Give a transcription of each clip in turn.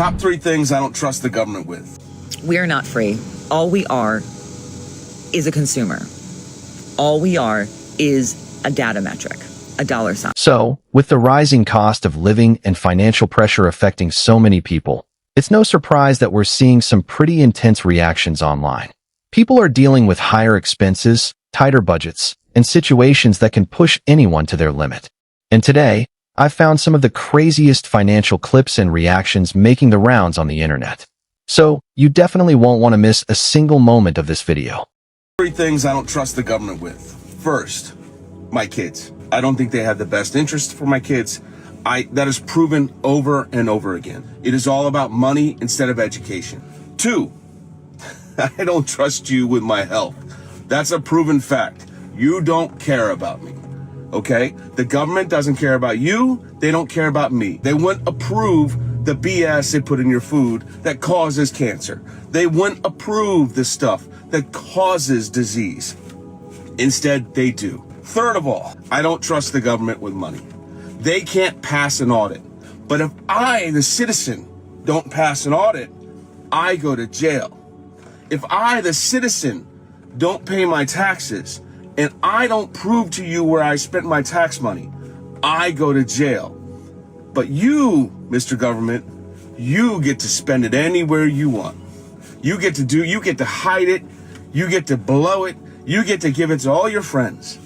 Top 3 things I don't trust the government with. We are not free. All we are is a consumer. All we are is a data metric, a dollar sign. So, with the rising cost of living and financial pressure affecting so many people, it's no surprise that we're seeing some pretty intense reactions online. People are dealing with higher expenses, tighter budgets, and situations that can push anyone to their limit. And today, I've found some of the craziest financial clips and reactions making the rounds on the internet. So, you definitely won't want to miss a single moment of this video. 3 things I don't trust the government with. First, my kids. I don't think they have the best interest for my kids. That is proven over and over again. It is all about money instead of education. 2, I don't trust you with my health. That's a proven fact. You don't care about me. Okay? The government doesn't care about you. They don't care about me. They wouldn't approve the BS they put in your food that causes cancer. They wouldn't approve the stuff that causes disease. Instead, they do. Third of all, I don't trust the government with money. They can't pass an audit. But if I, the citizen, don't pass an audit, I go to jail. If I, the citizen, don't pay my taxes, and I don't prove to you where I spent my tax money, I go to jail. But you, Mr. Government, you get to spend it anywhere you want. You get to hide it, you get to blow it, you get to give it to all your friends.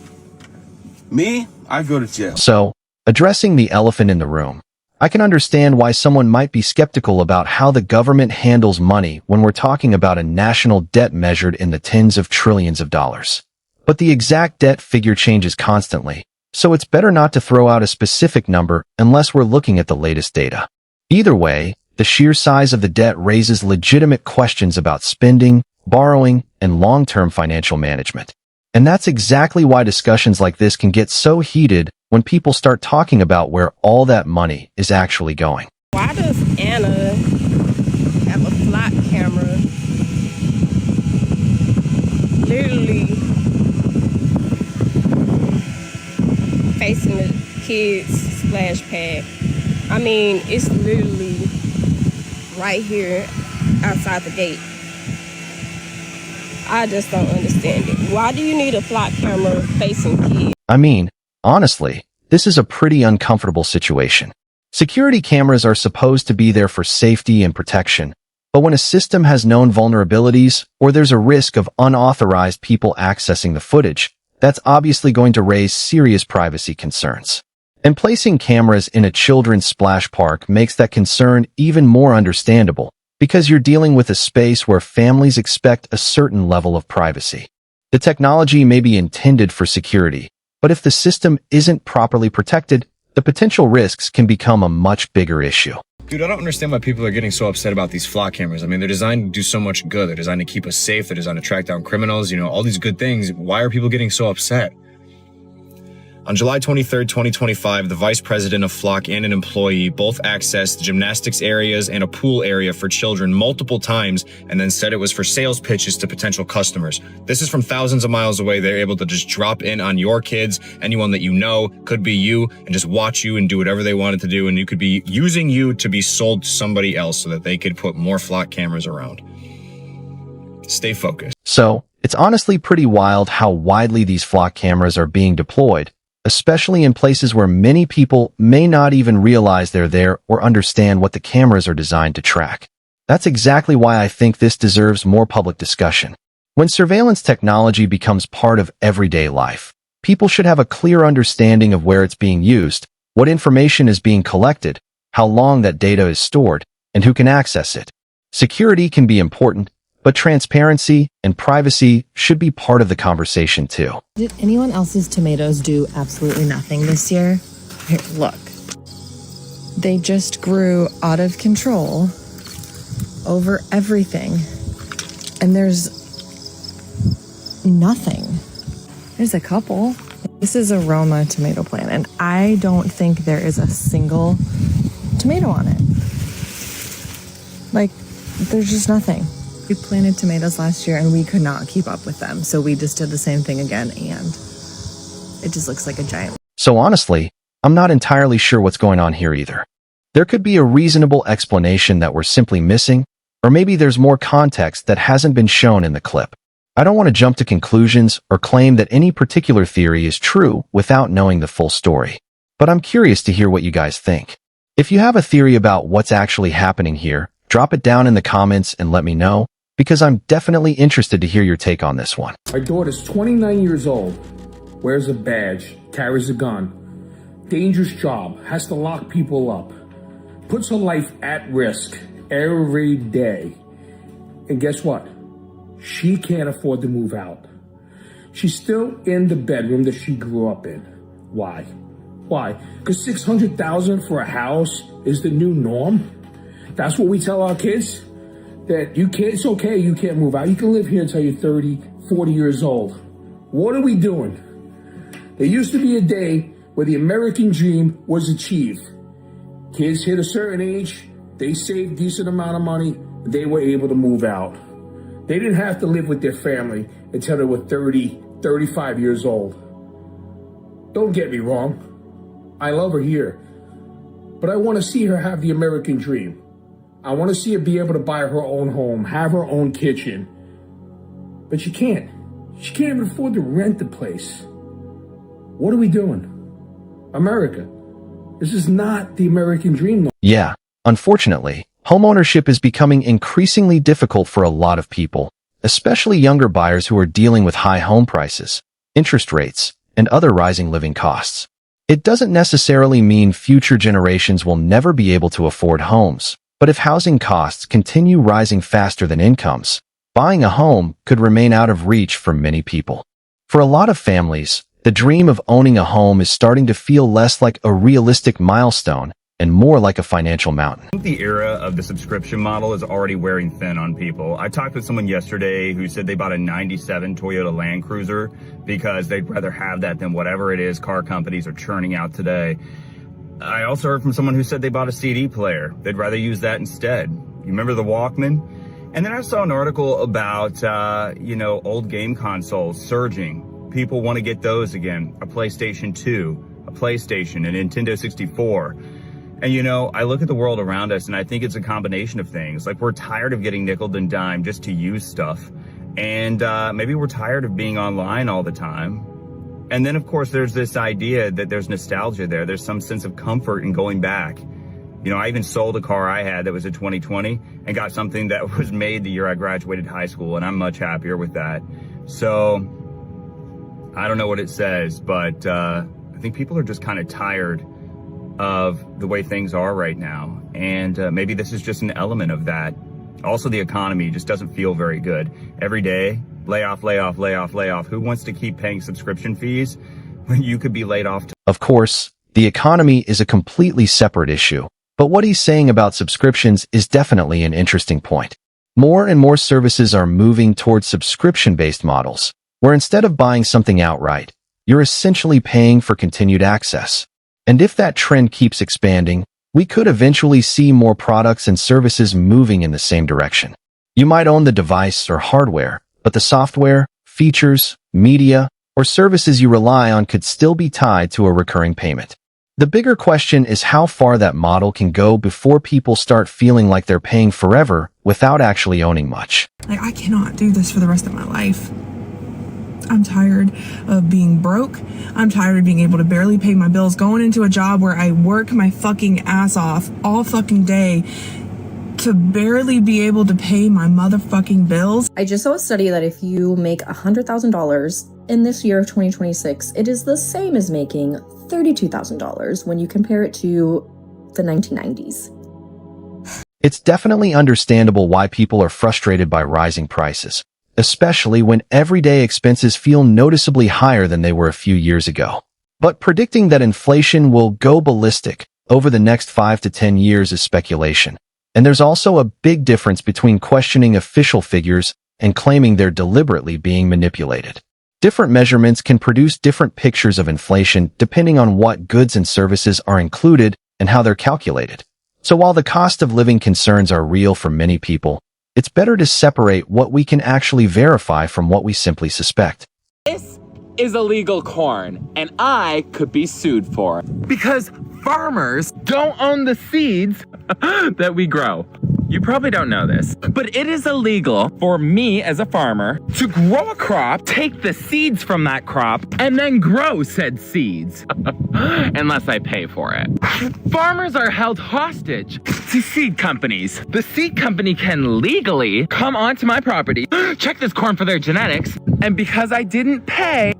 Me, I go to jail. So, addressing the elephant in the room, I can understand why someone might be skeptical about how the government handles money when we're talking about a national debt measured in the tens of trillions of dollars. But the exact debt figure changes constantly, so it's better not to throw out a specific number unless we're looking at the latest data. Either way, the sheer size of the debt raises legitimate questions about spending, borrowing, and long-term financial management. And that's exactly why discussions like this can get so heated when people start talking about where all that money is actually going. Why does Anna have a flock camera literally facing the kids' splash pad? I mean, it's literally right here outside the gate. I just don't understand it. Why do you need a flock camera facing kids? I mean, honestly, this is a pretty uncomfortable situation. Security cameras are supposed to be there for safety and protection, but when a system has known vulnerabilities or there's a risk of unauthorized people accessing the footage, that's obviously going to raise serious privacy concerns. And placing cameras in a children's splash park makes that concern even more understandable, because you're dealing with a space where families expect a certain level of privacy. The technology may be intended for security, but if the system isn't properly protected, the potential risks can become a much bigger issue. Dude, I don't understand why people are getting so upset about these flock cameras. I mean, they're designed to do so much good. They're designed to keep us safe. They're designed to track down criminals, all these good things. Why are people getting so upset? On July 23rd, 2025, the vice president of Flock and an employee both accessed gymnastics areas and a pool area for children multiple times and then said it was for sales pitches to potential customers. This is from thousands of miles away. They're able to just drop in on your kids, anyone that you know, could be you, and just watch you and do whatever they wanted to do. And you could be using you to be sold to somebody else so that they could put more flock cameras around. Stay focused. So, it's honestly pretty wild how widely these flock cameras are being deployed, especially in places where many people may not even realize they're there or understand what the cameras are designed to track. That's exactly why I think this deserves more public discussion. When surveillance technology becomes part of everyday life, people should have a clear understanding of where it's being used, what information is being collected, how long that data is stored, and who can access it. Security can be important, but transparency and privacy should be part of the conversation too. Did anyone else's tomatoes do absolutely nothing this year? Here, look. They just grew out of control over everything. And there's nothing. There's a couple. This is a Roma tomato plant, and I don't think there is a single tomato on it. Like, there's just nothing. We planted tomatoes last year and we could not keep up with them. So we just did the same thing again, and it just looks like a giant. So honestly, I'm not entirely sure what's going on here either. There could be a reasonable explanation that we're simply missing, or maybe there's more context that hasn't been shown in the clip. I don't want to jump to conclusions or claim that any particular theory is true without knowing the full story. But I'm curious to hear what you guys think. If you have a theory about what's actually happening here, drop it down in the comments and let me know, because I'm definitely interested to hear your take on this one. Our daughter's 29 years old, wears a badge, carries a gun, dangerous job, has to lock people up, puts her life at risk every day. And guess what? She can't afford to move out. She's still in the bedroom that she grew up in. Why? Why? Because $600,000 for a house is the new norm? That's what we tell our kids? That you can't, it's okay, you can't move out. You can live here until you're 30, 40 years old. What are we doing? There used to be a day where the American dream was achieved. Kids hit a certain age, they saved a decent amount of money, they were able to move out. They didn't have to live with their family until they were 30, 35 years old. Don't get me wrong, I love her here, but I want to see her have the American dream. I want to see her be able to buy her own home, have her own kitchen. But she can't. She can't even afford to rent the place. What are we doing? America. This is not the American dream. Yeah, unfortunately, homeownership is becoming increasingly difficult for a lot of people, especially younger buyers who are dealing with high home prices, interest rates, and other rising living costs. It doesn't necessarily mean future generations will never be able to afford homes. But if housing costs continue rising faster than incomes, buying a home could remain out of reach for many people. For a lot of families, the dream of owning a home is starting to feel less like a realistic milestone and more like a financial mountain. I think the era of the subscription model is already wearing thin on people. I talked with someone yesterday who said they bought a 97 Toyota Land Cruiser because they'd rather have that than whatever it is car companies are churning out today. I also heard from someone who said they bought a CD player. They'd rather use that instead. You remember the Walkman? And then I saw an article about, old game consoles surging. People want to get those again. A PlayStation 2, a PlayStation, a Nintendo 64. And, I look at the world around us and I think it's a combination of things. Like, we're tired of getting nickeled and dimed just to use stuff. And maybe we're tired of being online all the time. And then, of course, there's this idea that there's nostalgia there. There's some sense of comfort in going back. I even sold a car I had that was a 2020 and got something that was made the year I graduated high school, and I'm much happier with that. So, I don't know what it says, but I think people are just kind of tired of the way things are right now. And maybe this is just an element of that. Also, the economy just doesn't feel very good. Every day, layoff, layoff, layoff, layoff. Who wants to keep paying subscription fees when you could be laid off? Of course, the economy is a completely separate issue, but what he's saying about subscriptions is definitely an interesting point. More and more services are moving towards subscription-based models, where instead of buying something outright, you're essentially paying for continued access. And if that trend keeps expanding, we could eventually see more products and services moving in the same direction. You might own the device or hardware, but the software, features, media, or services you rely on could still be tied to a recurring payment. The bigger question is how far that model can go before people start feeling like they're paying forever without actually owning much. I cannot do this for the rest of my life. I'm tired of being broke. I'm tired of being able to barely pay my bills, going into a job where I work my fucking ass off all fucking day to barely be able to pay my motherfucking bills. I just saw a study that if you make $100,000 in this year of 2026, it is the same as making $32,000 when you compare it to the 1990s. It's definitely understandable why people are frustrated by rising prices, especially when everyday expenses feel noticeably higher than they were a few years ago. But predicting that inflation will go ballistic over the next 5 to 10 years is speculation. And there's also a big difference between questioning official figures and claiming they're deliberately being manipulated. Different measurements can produce different pictures of inflation depending on what goods and services are included and how they're calculated. So while the cost of living concerns are real for many people, it's better to separate what we can actually verify from what we simply suspect. This is illegal corn, and I could be sued for it. Because farmers don't own the seeds that we grow. You probably don't know this, but it is illegal for me as a farmer to grow a crop, take the seeds from that crop, and then grow said seeds, unless I pay for it. Farmers are held hostage to seed companies. The seed company can legally come onto my property, check this corn for their genetics, and because I didn't pay,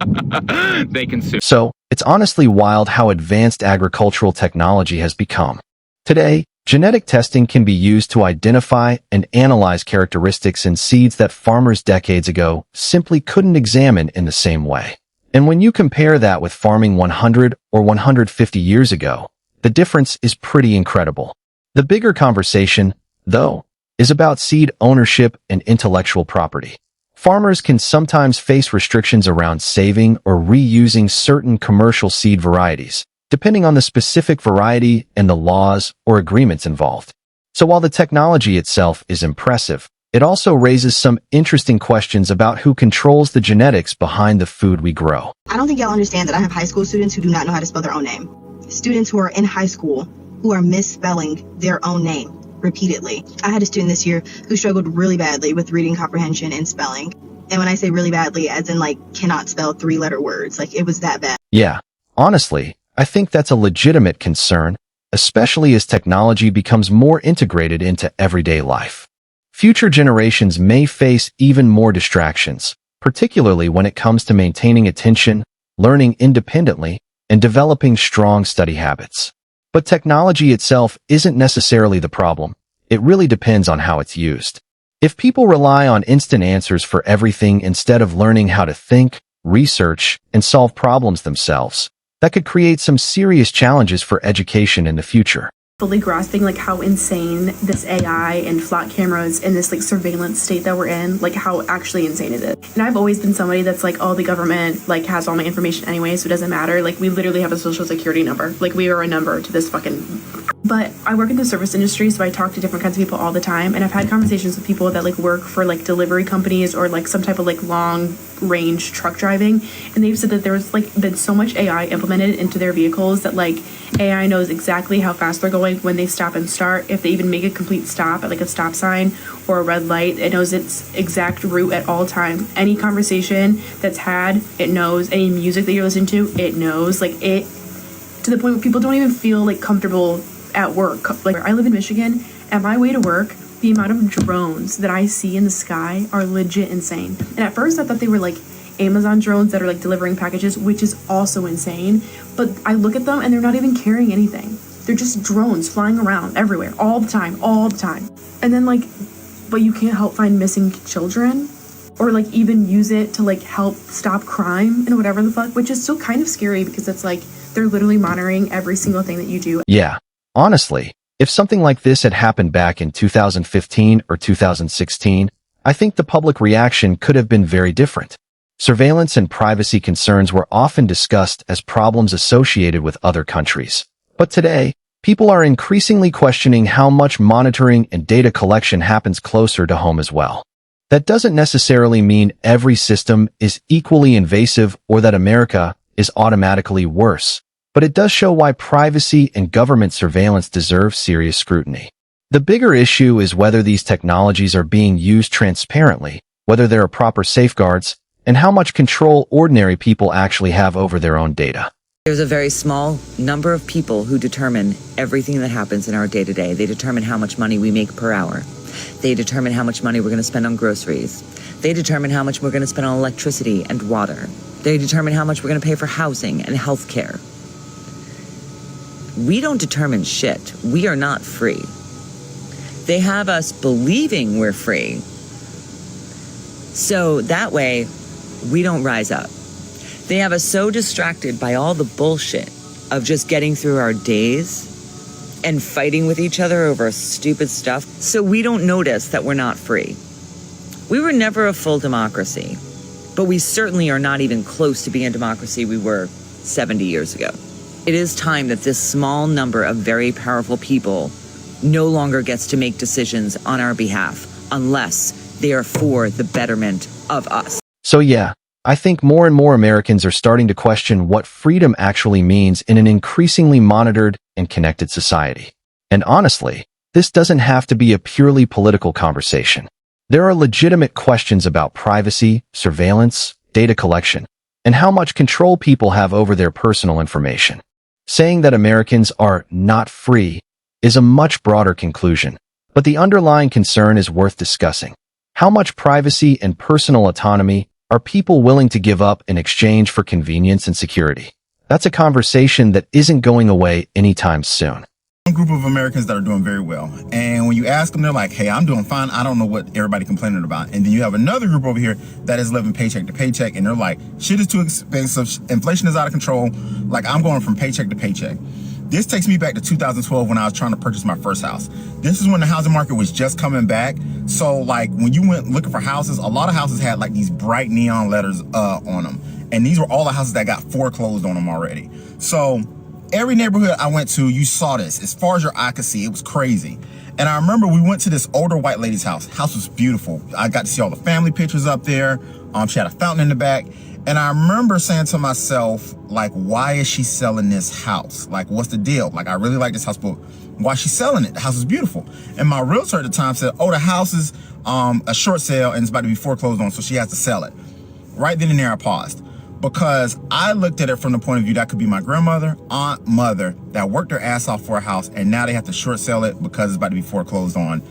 they can sue. So, it's honestly wild how advanced agricultural technology has become. Today, genetic testing can be used to identify and analyze characteristics in seeds that farmers decades ago simply couldn't examine in the same way. And when you compare that with farming 100 or 150 years ago, the difference is pretty incredible. The bigger conversation, though, is about seed ownership and intellectual property. Farmers can sometimes face restrictions around saving or reusing certain commercial seed varieties, depending on the specific variety and the laws or agreements involved. So while the technology itself is impressive, it also raises some interesting questions about who controls the genetics behind the food we grow. I don't think y'all understand that I have high school students who do not know how to spell their own name. Students who are in high school who are misspelling their own name repeatedly. I had a student this year who struggled really badly with reading comprehension and spelling. And when I say really badly, as in like cannot spell 3-letter words, like it was that bad. Yeah, honestly, I think that's a legitimate concern, especially as technology becomes more integrated into everyday life. Future generations may face even more distractions, particularly when it comes to maintaining attention, learning independently, and developing strong study habits. But technology itself isn't necessarily the problem. It really depends on how it's used. If people rely on instant answers for everything instead of learning how to think, research, and solve problems themselves, that could create some serious challenges for education in the future. Fully grasping like how insane this AI and flat cameras and this like surveillance state that we're in, like how actually insane it is. And I've always been somebody that's like, oh, the government like has all my information anyway, so it doesn't matter. Like we literally have a social security number. Like we are a number to this fucking. But I work in the service industry, so I talk to different kinds of people all the time, and I've had conversations with people that like work for like delivery companies or like some type of like long range truck driving, and they've said that there's like been so much AI implemented into their vehicles that like AI knows exactly how fast they're going when they stop and start. If they even make a complete stop at like a stop sign or a red light, it knows its exact route at all time. Any conversation that's had, it knows. Any music that you're listening to, it knows. Like it, to the point where people don't even feel like comfortable at work. Like I live in Michigan, at my way to work, the amount of drones that I see in the sky are legit insane. And at first I thought they were like Amazon drones that are like delivering packages, which is also insane. But I look at them and they're not even carrying anything. They're just drones flying around everywhere, all the time. And then like, but you can't help find missing children or like even use it to like help stop crime and whatever the fuck, which is still kind of scary because it's like they're literally monitoring every single thing that you do. Yeah, honestly, if something like this had happened back in 2015 or 2016, I think the public reaction could have been very different. Surveillance and privacy concerns were often discussed as problems associated with other countries. But today, people are increasingly questioning how much monitoring and data collection happens closer to home as well. That doesn't necessarily mean every system is equally invasive or that America is automatically worse, but it does show why privacy and government surveillance deserve serious scrutiny. The bigger issue is whether these technologies are being used transparently, whether there are proper safeguards, and how much control ordinary people actually have over their own data. There's a very small number of people who determine everything that happens in our day-to-day. They determine how much money we make per hour. They determine how much money we're going to spend on groceries. They determine how much we're going to spend on electricity and water. They determine how much we're going to pay for housing and health care. We don't determine shit. We are not free. They have us believing we're free. So that way, we don't rise up. They have us so distracted by all the bullshit of just getting through our days and fighting with each other over stupid stuff, so we don't notice that we're not free. We were never a full democracy, but we certainly are not even close to being a democracy we were 70 years ago. It is time that this small number of very powerful people no longer gets to make decisions on our behalf unless they are for the betterment of us. So yeah, I think more and more Americans are starting to question what freedom actually means in an increasingly monitored and connected society. And honestly, this doesn't have to be a purely political conversation. There are legitimate questions about privacy, surveillance, data collection, and how much control people have over their personal information. Saying that Americans are not free is a much broader conclusion, but the underlying concern is worth discussing. How much privacy and personal autonomy are people willing to give up in exchange for convenience and security? That's a conversation that isn't going away anytime soon. One group of Americans that are doing very well, and when you ask them, they're like, hey, I'm doing fine, I don't know what everybody complaining about. And then you have another group over here that is living paycheck to paycheck, and they're like, shit is too expensive, inflation is out of control, like I'm going from paycheck to paycheck. This takes me back to 2012 when I was trying to purchase my first house. This is when the housing market was just coming back. So like when you went looking for houses, a lot of houses had like these bright neon letters on them. And these were all the houses that got foreclosed on them already. So every neighborhood I went to, you saw this. As far as your eye could see, it was crazy. And I remember we went to this older white lady's house. House was beautiful. I got to see all the family pictures up there. She had a fountain in the back. And I remember saying to myself, like, why is she selling this house? Like, what's the deal? Like, I really like this house, but why is she selling it? The house is beautiful. And my realtor at the time said, oh, the house is a short sale and it's about to be foreclosed on, so she has to sell it. Right then and there, I paused. Because I looked at it from the point of view that could be my grandmother, aunt, mother that worked their ass off for a house and now they have to short sell it because it's about to be foreclosed on.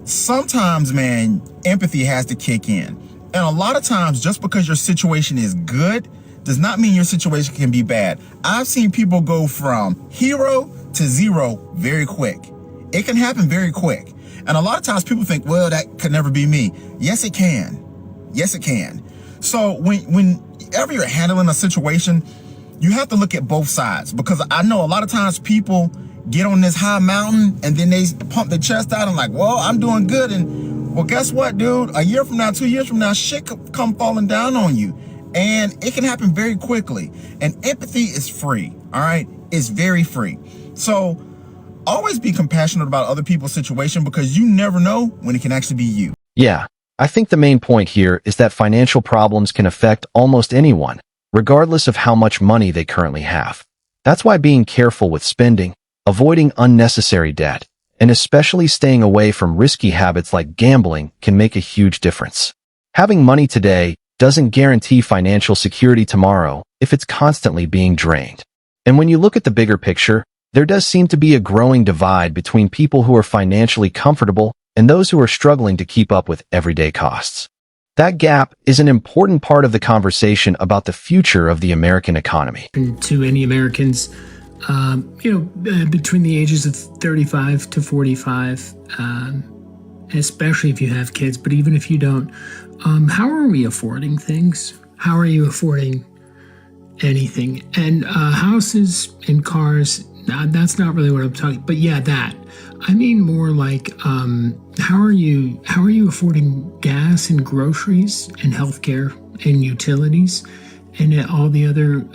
Sometimes, man, empathy has to kick in. And a lot of times, just because your situation is good does not mean your situation can be bad. I've seen people go from hero to zero very quick. It can happen very quick. And a lot of times people think, well, that could never be me. Yes, it can. Yes, it can. So whenever you're handling a situation, you have to look at both sides, because I know a lot of times people get on this high mountain and then they pump their chest out and like, well, I'm doing good. And well, guess what, dude? A year from now, 2 years from now, shit could come falling down on you. And it can happen very quickly. And empathy is free, all right? It's very free. So always be compassionate about other people's situation, because you never know when it can actually be you. Yeah, I think the main point here is that financial problems can affect almost anyone, regardless of how much money they currently have. That's why being careful with spending, avoiding unnecessary debt, and especially staying away from risky habits like gambling can make a huge difference. Having money today doesn't guarantee financial security tomorrow if it's constantly being drained. And when you look at the bigger picture, there does seem to be a growing divide between people who are financially comfortable and those who are struggling to keep up with everyday costs. That gap is an important part of the conversation about the future of the American economy. To any Americans, between the ages of 35 to 45, especially if you have kids, but even if you don't, how are we affording things? How are you affording anything? And houses and cars, that's not really what I'm talking, but yeah, that. I mean more like, how are you affording gas and groceries and healthcare and utilities and all the other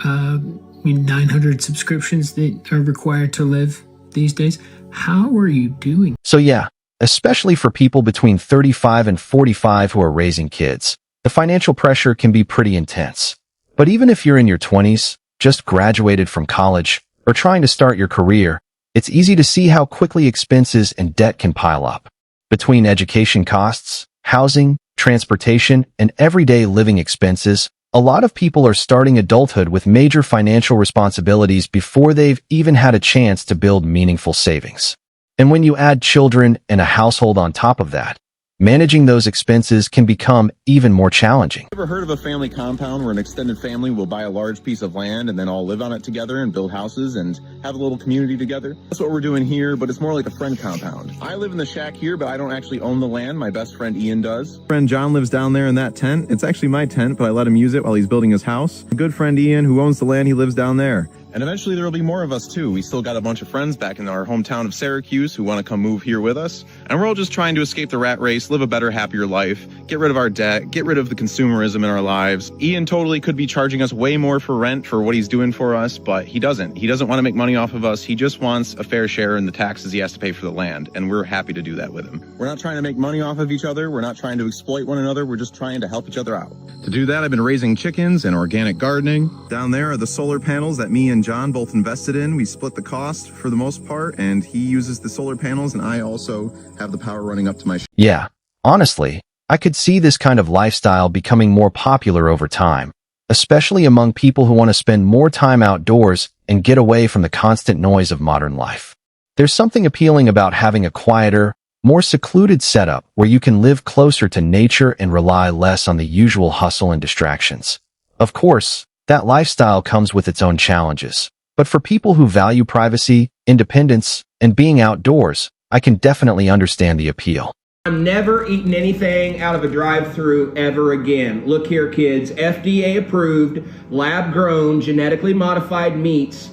900 subscriptions that are required to live these days? How are you doing? So yeah, especially for people between 35 and 45 who are raising kids, the financial pressure can be pretty intense. But even if you're in your 20s, just graduated from college, or trying to start your career, it's easy to see how quickly expenses and debt can pile up. Between education costs, housing, transportation, and everyday living expenses, a lot of people are starting adulthood with major financial responsibilities before they've even had a chance to build meaningful savings. And when you add children and a household on top of that, managing those expenses can become even more challenging. Ever heard of a family compound where an extended family will buy a large piece of land and then all live on it together and build houses and have a little community together? That's what we're doing here, but it's more like a friend compound. I live in the shack here, but I don't actually own the land. My best friend Ian does. Friend John lives down there in that tent. It's actually my tent, but I let him use it while he's building his house. A good friend Ian, who owns the land, he lives down there. And eventually there will be more of us too. We still got a bunch of friends back in our hometown of Syracuse who want to come move here with us. And we're all just trying to escape the rat race, live a better, happier life, get rid of our debt, get rid of the consumerism in our lives. Ian totally could be charging us way more for rent for what he's doing for us, but he doesn't. He doesn't want to make money off of us. He just wants a fair share in the taxes he has to pay for the land. And we're happy to do that with him. We're not trying to make money off of each other. We're not trying to exploit one another. We're just trying to help each other out. To do that, I've been raising chickens and organic gardening. Down there are the solar panels that me and and John both invested in. We split the cost for the most part, and he uses the solar panels, and I also have the power running up to my... Yeah, honestly, I could see this kind of lifestyle becoming more popular over time, especially among people who want to spend more time outdoors and get away from the constant noise of modern life. There's something appealing about having a quieter, more secluded setup where you can live closer to nature and rely less on the usual hustle and distractions. Of course, that lifestyle comes with its own challenges. But for people who value privacy, independence, and being outdoors, I can definitely understand the appeal. I'm never eating anything out of a drive-thru ever again. Look here, kids. FDA approved, lab-grown, genetically modified meats.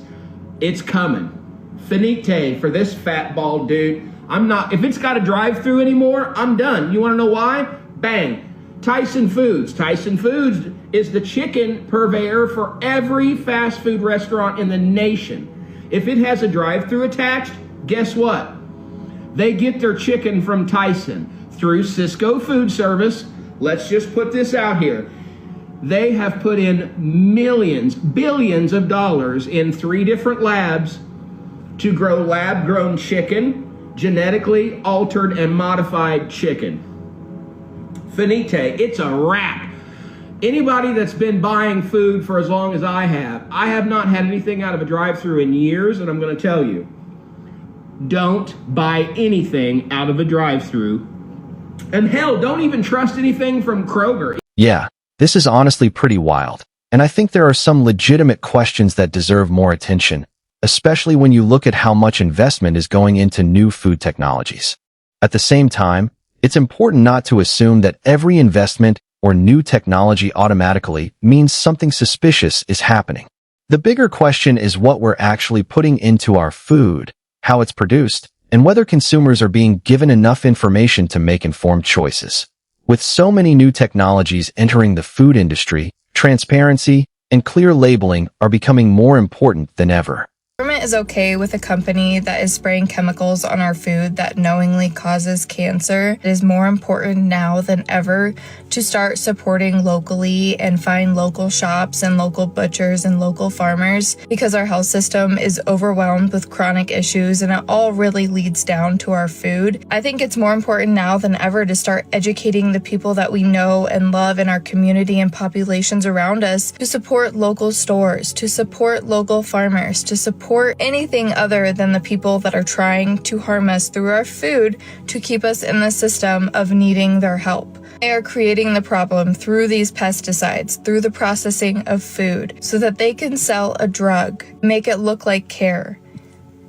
It's coming. Finite for this fat bald dude. If it's got a drive-thru anymore, I'm done. You want to know why? Bang. Tyson Foods. Tyson Foods is the chicken purveyor for every fast food restaurant in the nation. If it has a drive-thru attached, guess what? They get their chicken from Tyson through Cisco Food Service. Let's just put this out here. They have put in millions, billions of dollars in 3 different labs to grow lab-grown chicken, genetically altered and modified chicken. Finite. It's a wrap. Anybody that's been buying food for as long as I have not had anything out of a drive-thru in years, and I'm going to tell you, don't buy anything out of a drive-thru. And hell, don't even trust anything from Kroger. Yeah, this is honestly pretty wild, and I think there are some legitimate questions that deserve more attention, especially when you look at how much investment is going into new food technologies. At the same time, it's important not to assume that every investment or new technology automatically means something suspicious is happening. The bigger question is what we're actually putting into our food, how it's produced, and whether consumers are being given enough information to make informed choices. With so many new technologies entering the food industry, transparency and clear labeling are becoming more important than ever. The government is okay with a company that is spraying chemicals on our food that knowingly causes cancer. It is more important now than ever to start supporting locally and find local shops and local butchers and local farmers because our health system is overwhelmed with chronic issues and it all really leads down to our food. I think it's more important now than ever to start educating the people that we know and love in our community and populations around us to support local stores, to support local farmers, to support anything other than the people that are trying to harm us through our food to keep us in the system of needing their help. They are creating the problem through these pesticides, through the processing of food, so that they can sell a drug, make it look like care.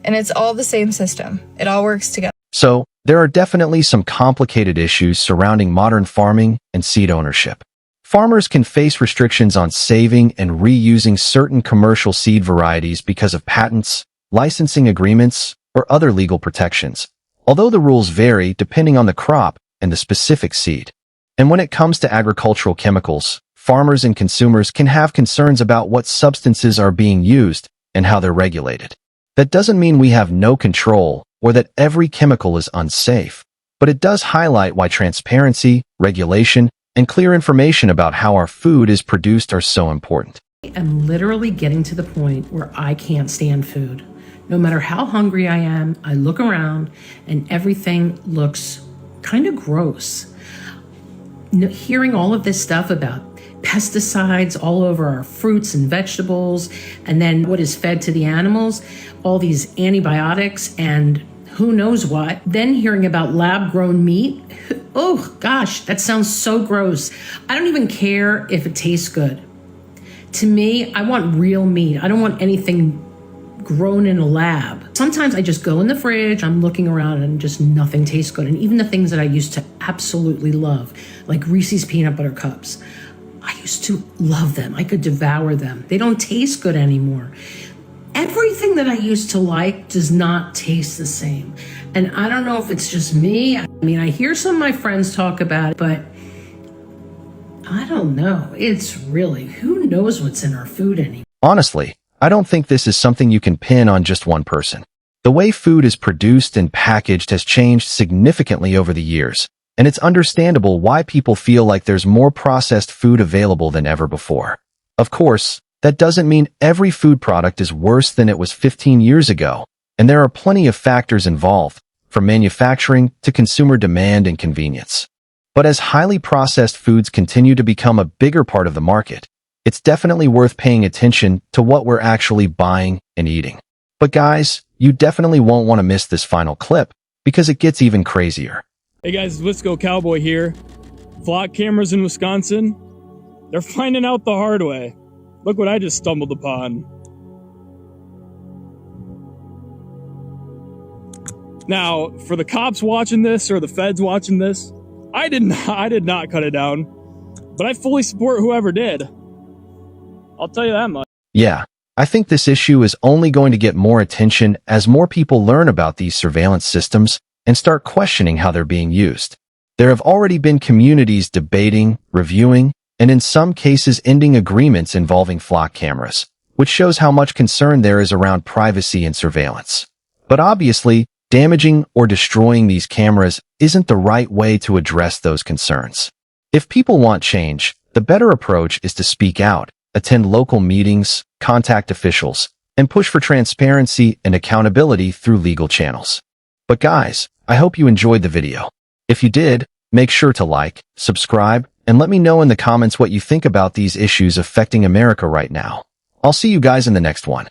And it's all the same system. It all works together. So, there are definitely some complicated issues surrounding modern farming and seed ownership. Farmers can face restrictions on saving and reusing certain commercial seed varieties because of patents, licensing agreements, or other legal protections, although the rules vary depending on the crop and the specific seed. And when it comes to agricultural chemicals, farmers and consumers can have concerns about what substances are being used and how they're regulated. That doesn't mean we have no control or that every chemical is unsafe, but it does highlight why transparency, regulation, and clear information about how our food is produced are so important. I'm literally getting to the point where I can't stand food. No matter how hungry I am, I look around and everything looks kind of gross. Hearing all of this stuff about pesticides all over our fruits and vegetables, and then what is fed to the animals, all these antibiotics and who knows what, then hearing about lab-grown meat, oh gosh, that sounds so gross. I don't even care if it tastes good. To me, I want real meat. I don't want anything grown in a lab. Sometimes I just go in the fridge, I'm looking around and just nothing tastes good. And even the things that I used to absolutely love, like Reese's peanut butter cups, I used to love them. I could devour them. They don't taste good anymore. Everything that I used to like does not taste the same. And I don't know if it's just me. I mean, I hear some of my friends talk about it, but I don't know. It's really, who knows what's in our food anymore? Honestly, I don't think this is something you can pin on just one person. The way food is produced and packaged has changed significantly over the years, and it's understandable why people feel like there's more processed food available than ever before. Of course, That doesn't mean every food product is worse than it was 15 years ago, and there are plenty of factors involved, from manufacturing to consumer demand and convenience. But as highly processed foods continue to become a bigger part of the market, it's definitely worth paying attention to what we're actually buying and eating. But guys, you definitely won't want to miss this final clip, because it gets even crazier. Hey guys, Wisco Cowboy here. Flock cameras in Wisconsin, they're finding out the hard way. Look what I just stumbled upon. Now, for the cops watching this or the feds watching this, I did not cut it down, but I fully support whoever did. I'll tell you that much. Yeah, I think this issue is only going to get more attention as more people learn about these surveillance systems and start questioning how they're being used. There have already been communities debating, reviewing, and in some cases ending agreements involving flock cameras, which shows how much concern there is around privacy and surveillance. But obviously, damaging or destroying these cameras isn't the right way to address those concerns. If people want change, the better approach is to speak out, attend local meetings, contact officials, and push for transparency and accountability through legal channels. But guys, I hope you enjoyed the video. If you did, make sure to like, subscribe, and let me know in the comments what you think about these issues affecting America right now. I'll see you guys in the next one.